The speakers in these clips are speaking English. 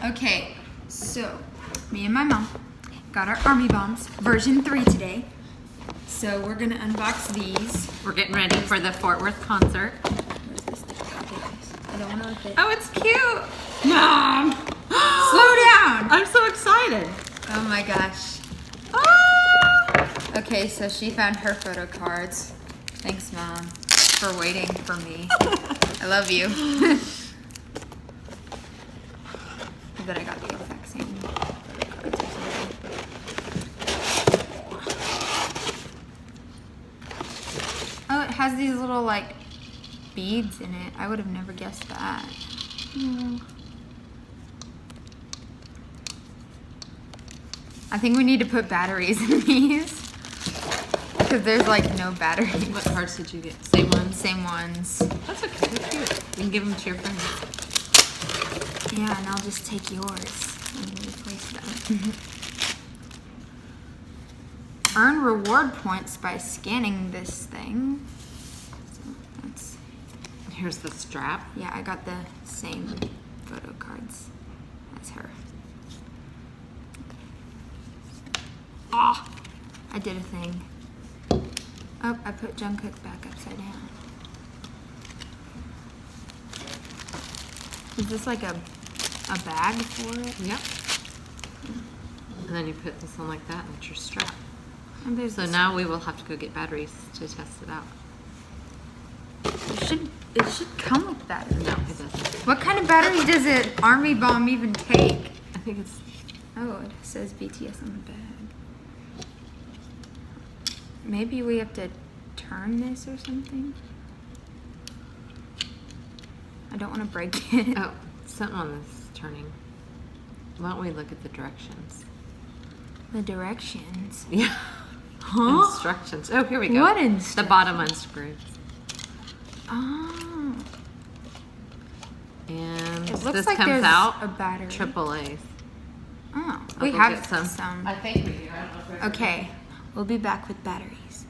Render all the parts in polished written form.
Okay, so me and my mom got our Army Bombs version 3 today. So we're gonna unbox these. We're getting ready for the Fort Worth concert. Where's this thing? Okay, guys. I don't wanna rip it. Oh, it's cute! Mom! Slow down! I'm so excited. Oh my gosh. Ah! Okay, so she found her photo cards. Thanks, Mom, for waiting for me. I love you. I bet I got the exact same photo cards or something. Oh, it has these little like beads in it. I would have never guessed that. I think we need to put batteries in these because there's like no batteries. What cards did you get? Same ones? Same ones. That's okay. They're cute. You can give them to your friends. Yeah, and I'll just take yours and replace them. Earn reward points by scanning this thing. So that's, Here's the strap. yeah, I got the same photo cards as her. Ah, I did a thing. Oh, I put Jungkook back upside down. Is this like a bag for it? Yep. And then you put this on like that, and it's your strap. And there's So this- now we will have to go get batteries to test it out. it should come with batteries. No, it doesn't. What kind of battery does an Army Bomb even take? I think it's... Oh, it says BTS on the bag. Maybe we have to turn this or something? I don't want to break it. Oh, something on this turning. Why don't we look at the directions? The directions. Yeah. Huh? Instructions. Oh, here we go. What The instructions? bottom unscrews. Oh. And It looks this like comes there's out a battery. triple A's. Oh, I'll we go have get some. some. I think we do. I don't know if we're Okay, we'll be back with batteries.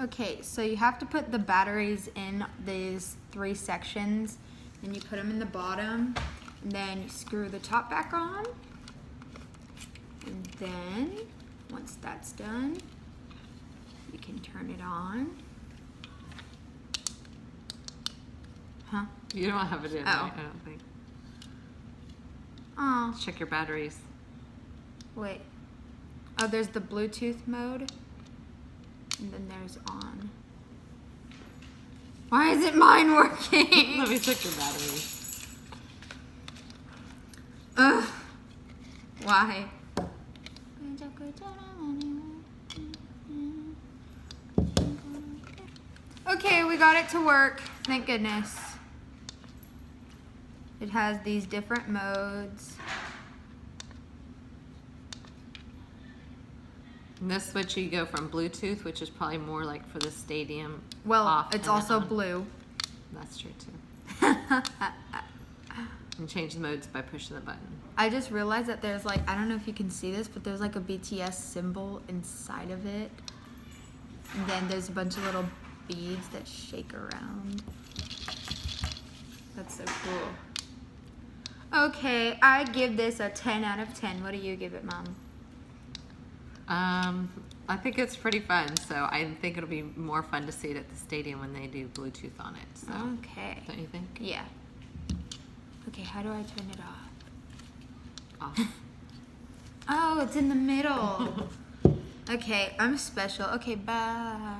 Okay, so you have to put the batteries in these 3 sections, and you put them in the bottom, and then you screw the top back on, and then once that's done, you can turn it on. Huh? You don't have it in, Oh. right? I don't think. Oh, Check your batteries. wait. Oh, there's the Bluetooth mode, and then there's on. Why isn't mine working? Let me check your batteries. Ugh. Why? Okay, we got it to work. Thank goodness. It has these different modes. And this switch, you go from Bluetooth, which is probably more like for the stadium. Well, off, it's and then also on. blue. That's true too. And change the modes by pushing the button. I just realized that there's like, I don't know if you can see this, but there's like a BTS symbol inside of it. And then there's a bunch of little beads that shake around. That's so cool. Okay, I give this a 10 out of 10. What do you give it, Mom? I think it's pretty fun, so I think it'll be more fun to see it at the stadium when they do Bluetooth on it. So, Okay. don't you think? Yeah. Okay, how do I turn it off? Off. Oh, it's in the middle. Okay, I'm special. Okay, bye.